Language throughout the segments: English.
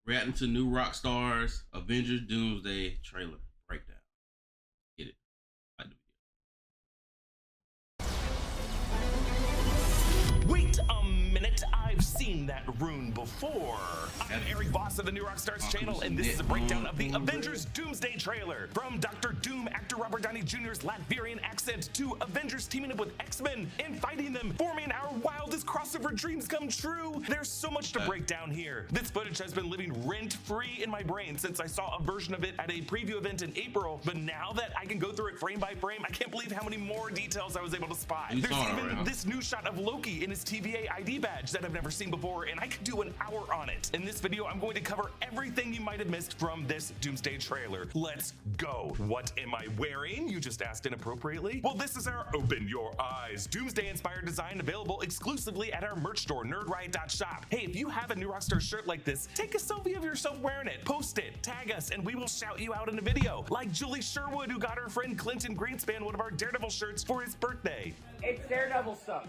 Reacting to new rock stars, Avengers Doomsday trailer breakdown. Get it? Like the Wait a minute, I've seen that rune before. I'm Eric Voss of the New Rockstars channel, and this is a breakdown of the Avengers Doomsday trailer. From Dr. Doom actor Robert Downey Jr.'s Latvian accent to Avengers teaming up with X-Men and fighting them, forming our wildest crossover dreams come true. There's so much to break down here. This footage has been living rent-free in my brain since I saw a version of it at a preview event in April, but now that I can go through it frame by frame, I can't believe how many more details I was able to spot. There's even this new shot of Loki in his TVA ID badge that I've never seen before, and I could do an hour on it. In this video, I'm going to cover everything you might have missed from this Doomsday trailer. Let's go. What am I wearing? You just asked inappropriately. Well, this is our Open Your Eyes Doomsday-inspired design available exclusively at our merch store, nerdriot.shop. Hey, if you have a New Rockstar shirt like this, take a selfie of yourself wearing it, post it, tag us, and we will shout you out in a video. Like Julie Sherwood, who got her friend Clinton Greenspan one of our Daredevil shirts for his birthday. It's Daredevil stuff.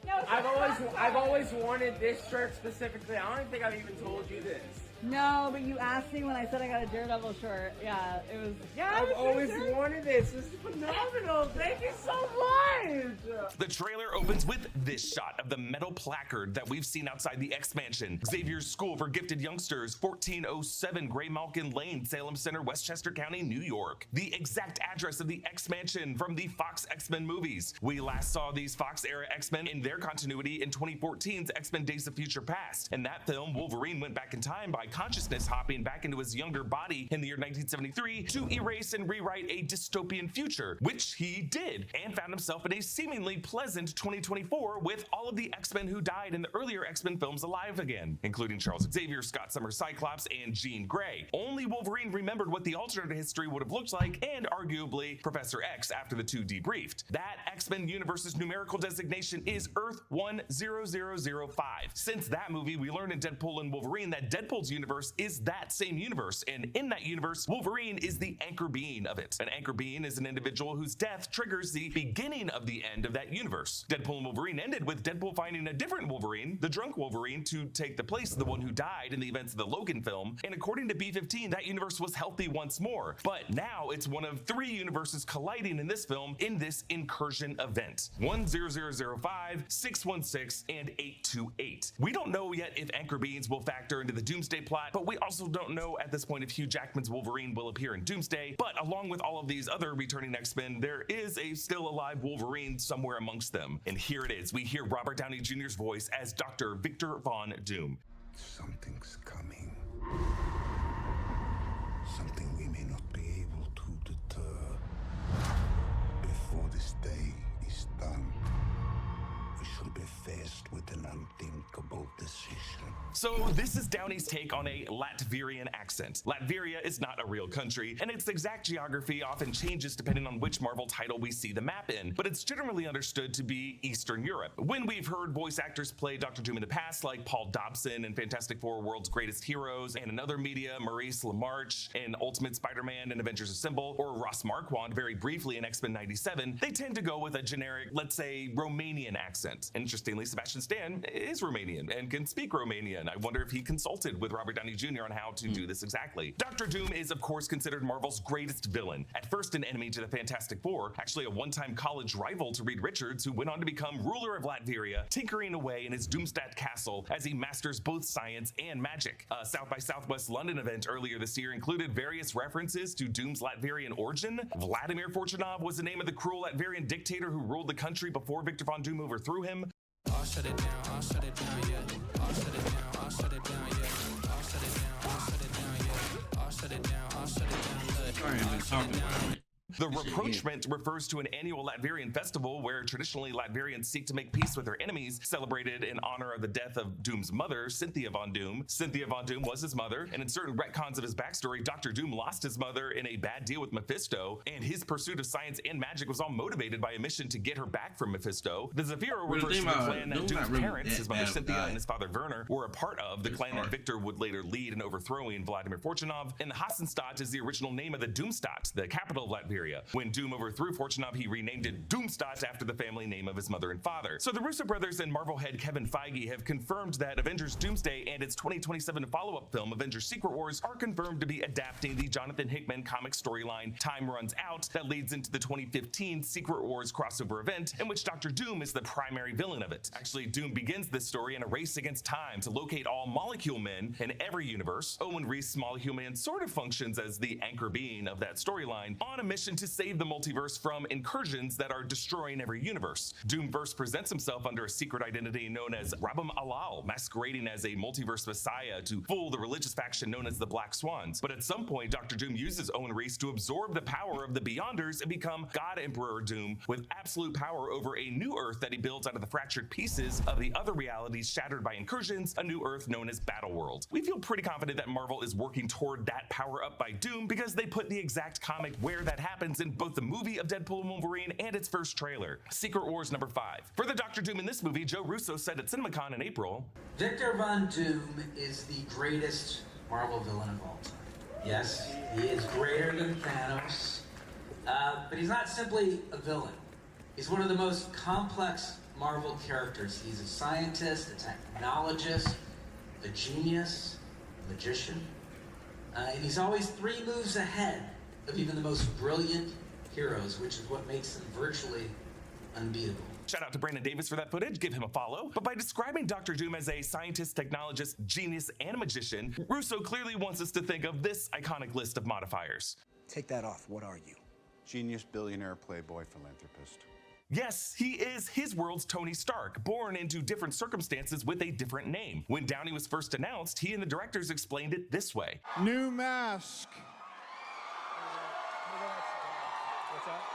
No, I've always wanted this shirt specifically. I don't think I've even told you this. No, but you asked me when I said I got a Daredevil shirt. Yeah, it was. Yeah, I've always wanted this. This is phenomenal. Thank you so much. The trailer opens with this shot of the metal placard that we've seen outside the X-Mansion, Xavier's School for Gifted Youngsters, 1407 Gray Malkin Lane, Salem Center, Westchester County, New York. The exact address of the X-Mansion from the Fox X-Men movies. We last saw these Fox-era X-Men in their continuity in 2014's X-Men Days of Future Past. In that film, Wolverine went back in time by consciousness hopping back into his younger body in the year 1973 to erase and rewrite a dystopian future, which he did, and found himself in a seemingly pleasant 2024 with all of the X-Men who died in the earlier X-Men films alive again, including Charles Xavier, Scott Summers Cyclops, and Jean Grey. Only Wolverine remembered what the alternate history would have looked like, and arguably Professor X after the two debriefed. That X-Men universe's numerical designation is Earth 10005. Since that movie, we learned in Deadpool and Wolverine that Deadpool's universe is that same universe, and in that universe, Wolverine is the anchor being of it. An anchor being is an individual whose death triggers the beginning of the end of that universe. Deadpool and Wolverine ended with Deadpool finding a different Wolverine, the drunk Wolverine, to take the place of the one who died in the events of the Logan film, and according to B-15, that universe was healthy once more. But now it's one of three universes colliding in this film in this incursion event. 10005, 616, and 828. We don't know yet if anchor beings will factor into the Doomsday plot, but we also don't know at this point if Hugh Jackman's Wolverine will appear in Doomsday. But along with all of these other returning X-Men, there is a still alive Wolverine somewhere amongst them. And here it is. We hear Robert Downey Jr.'s voice as Dr. Victor Von Doom. Something's coming. Something we may not be able to deter. Before this day is done, we shall be faced with an unthinkable decision. So this is Downey's take on a Latvian accent. Latveria is not a real country, and its exact geography often changes depending on which Marvel title we see the map in, but it's generally understood to be Eastern Europe. When we've heard voice actors play Dr. Doom in the past, like Paul Dobson in Fantastic Four World's Greatest Heroes, and in other media, Maurice LaMarche in Ultimate Spider-Man and Avengers Assemble, or Ross Marquand very briefly in X-Men 97, they tend to go with a generic, let's say, Romanian accent. Interestingly, Sebastian Stan is Romanian and can speak Romanian. I wonder if he consulted with Robert Downey Jr. on how to do this exactly. Dr. Doom is, of course, considered Marvel's greatest villain. At first an enemy to the Fantastic Four, actually a one-time college rival to Reed Richards, who went on to become ruler of Latveria, tinkering away in his Doomsday castle as he masters both science and magic. A South by Southwest London event earlier this year included various references to Doom's Latvian origin. Vladimir Fortunov was the name of the cruel Latvian dictator who ruled the country before Victor Von Doom overthrew him. I'll shut it down, I'll shut it down, yeah. I'll shut it down, I'll shut it down, yeah. I'll shut it down, I'll shut it down, yeah. I'll shut it down, I'll shut it down, look. I'll shut it down. The rapprochement refers to an annual Latvian festival where traditionally Latvians seek to make peace with their enemies, celebrated in honor of the death of Doom's mother, Cynthia Von Doom. Cynthia Von Doom was his mother, and in certain retcons of his backstory, Dr. Doom lost his mother in a bad deal with Mephisto, and his pursuit of science and magic was all motivated by a mission to get her back from Mephisto. The Zephyro refers to the clan that Doom's parents, his mother Cynthia and his father Werner, were a part of, the clan that Victor would later lead in overthrowing Vladimir Fortunov, and the Hassenstadt is the original name of the Doomstadt, the capital of Latveria. Siberia. When Doom overthrew Fortunov, he renamed it Doomsday after the family name of his mother and father. So the Russo brothers and Marvel head Kevin Feige have confirmed that Avengers Doomsday and its 2027 follow-up film Avengers Secret Wars are confirmed to be adapting the Jonathan Hickman comic storyline Time Runs Out that leads into the 2015 Secret Wars crossover event in which Dr. Doom is the primary villain of it. Actually, Doom begins this story in a race against time to locate all Molecule Men in every universe. Owen Reese Molecule Man sort of functions as the anchor being of that storyline on a mission to save the multiverse from incursions that are destroying every universe. Doom first presents himself under a secret identity known as Rabam Alal, masquerading as a multiverse messiah to fool the religious faction known as the Black Swans. But at some point, Dr. Doom uses Owen Reese to absorb the power of the Beyonders and become God Emperor Doom with absolute power over a new Earth that he builds out of the fractured pieces of the other realities shattered by incursions, a new Earth known as Battleworld. We feel pretty confident that Marvel is working toward that power up by Doom because they put the exact comic where that happens in both the movie of Deadpool and Wolverine and its first trailer, Secret Wars #5. For the Dr. Doom in this movie, Joe Russo said at CinemaCon in April, Victor Von Doom is the greatest Marvel villain of all time. Yes, he is greater than Thanos, but he's not simply a villain. He's one of the most complex Marvel characters. He's a scientist, a technologist, a genius, a magician, and he's always 3 moves ahead of even the most brilliant heroes, which is what makes him virtually unbeatable. shout out to Brandon Davis for that footage, give him a follow. But by describing Dr. Doom as a scientist, technologist, genius, and magician, Russo clearly wants us to think of this iconic list of modifiers. Take that off, what are you? Genius, billionaire, playboy, philanthropist. Yes, he is his world's Tony Stark, born into different circumstances with a different name. When Downey was first announced, he and the directors explained it this way. New mask.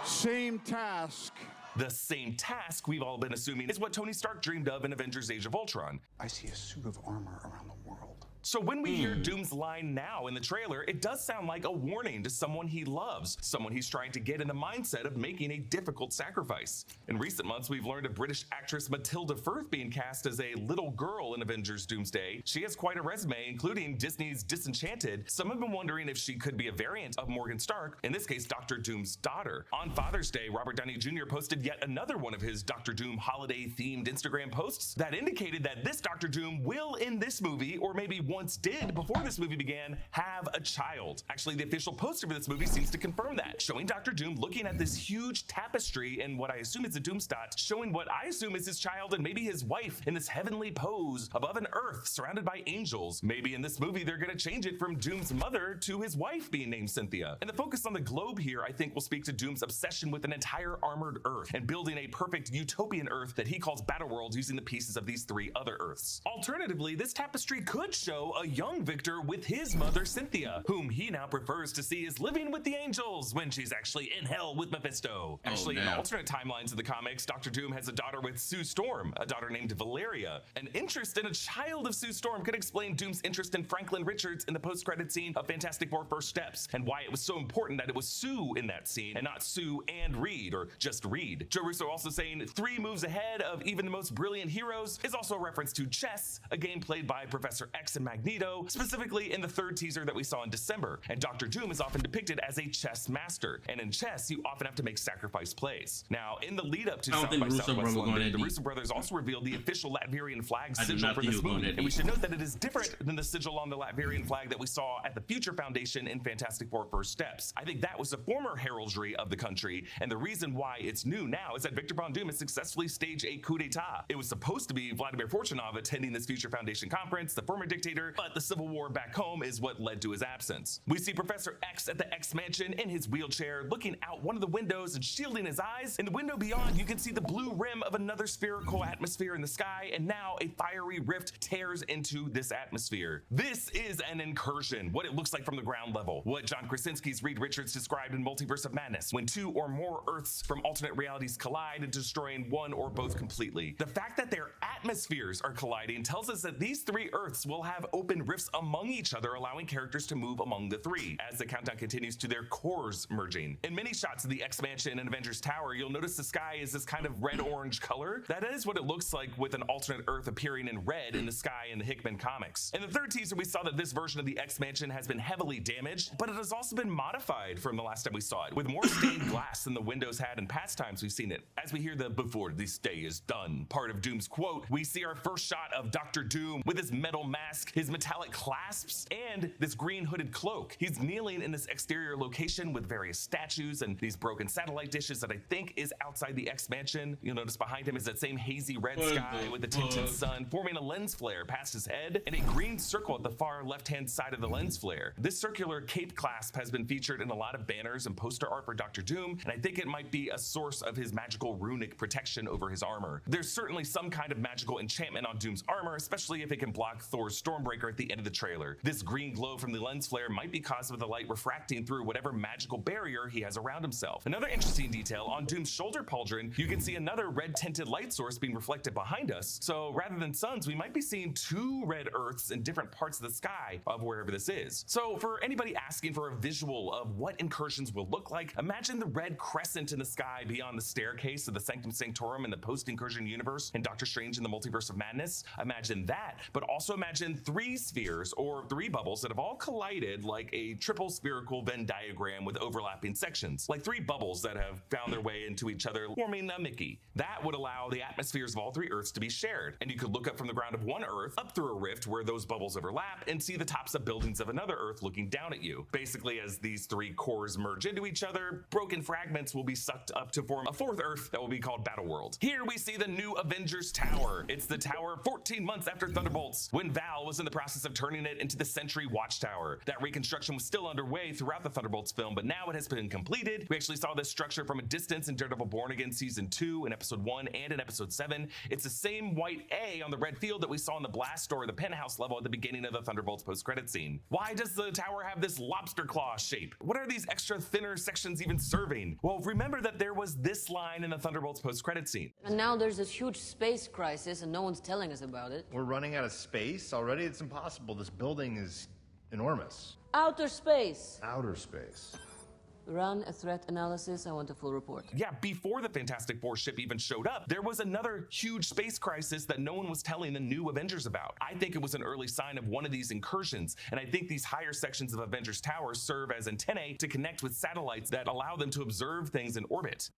Same task. The same task we've all been assuming is what Tony Stark dreamed of in Avengers Age of Ultron. I see a suit of armor around the world. So when we hear Doom's line now in the trailer, it does sound like a warning to someone he loves, someone he's trying to get in the mindset of making a difficult sacrifice. In recent months, we've learned of British actress Matilda Firth being cast as a little girl in Avengers Doomsday. She has quite a resume, including Disney's Disenchanted. Some have been wondering if she could be a variant of Morgan Stark, in this case, Dr. Doom's daughter. On Father's Day, Robert Downey Jr. posted yet another one of his Dr. Doom holiday-themed Instagram posts that indicated that this Dr. Doom will, in this movie, or maybe once did before this movie began, have a child. Actually, the official poster for this movie seems to confirm that, showing Dr. Doom looking at this huge tapestry in what I assume is a Doomstot, showing what I assume is his child and maybe his wife in this heavenly pose above an earth surrounded by angels. Maybe in this movie they're gonna change it from Doom's mother to his wife being named Cynthia. And the focus on the globe here, I think, will speak to Doom's obsession with an entire armored Earth and building a perfect utopian Earth that he calls Battleworld using the pieces of these 3 other Earths. Alternatively, this tapestry could show a young Victor with his mother Cynthia, whom he now prefers to see as living with the angels when she's actually in hell with Mephisto. Actually, in alternate timelines of the comics, Dr. Doom has a daughter with Sue Storm, a daughter named Valeria. An interest in a child of Sue Storm could explain Doom's interest in Franklin Richards in the post-credit scene of Fantastic Four First Steps, and why it was so important that it was Sue in that scene and not Sue and Reed, or just Reed. Joe Russo also saying 3 moves ahead of even the most brilliant heroes is also a reference to chess, a game played by Professor X and Magneto, specifically in the 3rd teaser that we saw in December. And Dr. Doom is often depicted as a chess master, and in chess you often have to make sacrifice plays. Now, in the lead up to South by Southwest London, the Russo brothers also revealed the official Latvian flag sigil for this movie, and we should note that it is different than the sigil on the Latvian flag that we saw at the Future Foundation in Fantastic Four First Steps. I think that was a former heraldry of the country, and the reason why it's new now is that Victor Von Doom has successfully staged a coup d'etat. It was supposed to be Vladimir Fortunov attending this Future Foundation conference, the former dictator, but the civil war back home is what led to his absence. We see Professor X at the X Mansion in his wheelchair, looking out one of the windows and shielding his eyes. In the window beyond, you can see the blue rim of another spherical atmosphere in the sky, and now a fiery rift tears into this atmosphere. This is an incursion, what it looks like from the ground level, what John Krasinski's Reed Richards described in Multiverse of Madness, when 2 or more Earths from alternate realities collide and destroying one or both completely. The fact that their atmospheres are colliding tells us that these 3 Earths will have have open rifts among each other, allowing characters to move among the three as the countdown continues to their cores merging. In many shots of the X-Mansion and Avengers Tower, you'll notice the sky is this kind of red-orange color. That is what it looks like with an alternate Earth appearing in red in the sky in the Hickman comics. In the third teaser, we saw that this version of the X-Mansion has been heavily damaged, but it has also been modified from the last time we saw it, with more stained glass than the windows had in past times we've seen it. As we hear the "before this day is done" part of Doom's quote, we see our first shot of Dr. Doom with his metal mask, his metallic clasps, and this green hooded cloak. He's kneeling in this exterior location with various statues and these broken satellite dishes that I think is outside the X-Mansion. You'll notice behind him is that same hazy red sky with the tinted sun forming a lens flare past his head and a green circle at the far left-hand side of the lens flare. This circular cape clasp has been featured in a lot of banners and poster art for Dr. Doom, and I think it might be a source of his magical runic protection over his armor. There's certainly some kind of magical enchantment on Doom's armor, especially if it can block Thor's Stormbreaker at the end of the trailer. This green glow from the lens flare might be caused by the light refracting through whatever magical barrier he has around himself. Another interesting detail, on Doom's shoulder pauldron, you can see another red tinted light source being reflected behind us. So rather than suns, we might be seeing two red Earths in different parts of the sky of wherever this is. So for anybody asking for a visual of what incursions will look like, imagine the red crescent in the sky beyond the staircase of the Sanctum Sanctorum in the post-incursion universe in Doctor Strange in the Multiverse of Madness. Imagine that, but also imagine three spheres or three bubbles that have all collided like a triple spherical Venn diagram with overlapping sections, like three bubbles that have found their way into each other, forming a Mickey. That would allow the atmospheres of all three Earths to be shared, and you could look up from the ground of one Earth up through a rift where those bubbles overlap and see the tops of buildings of another Earth looking down at you. Basically, as these three cores merge into each other, broken fragments will be sucked up to form a fourth Earth that will be called Battleworld. Here we see the new Avengers Tower. It's the tower 14 months after Thunderbolts, when Val was in the process of turning it into the Sentry Watchtower. That reconstruction was still underway throughout the Thunderbolts film, but now it has been completed. We actually saw this structure from a distance in Daredevil Born Again Season 2 in Episode 1 and in Episode 7. It's the same white A on the red field that we saw in the blast door of the penthouse level at the beginning of the Thunderbolts post-credit scene. Why does the tower have this lobster claw shape? What are these extra thinner sections even serving? Well, remember that there was this line in the Thunderbolts post-credit scene. And now there's this huge space crisis and no one's telling us about it. We're running out of space already? It's impossible. This building is enormous. Outer space. Outer space. Run a threat analysis. I want a full report. Yeah, before the Fantastic Four ship even showed up, there was another huge space crisis that no one was telling the new Avengers about. I think it was an early sign of one of these incursions, and I think these higher sections of Avengers Tower serve as antennae to connect with satellites that allow them to observe things in orbit.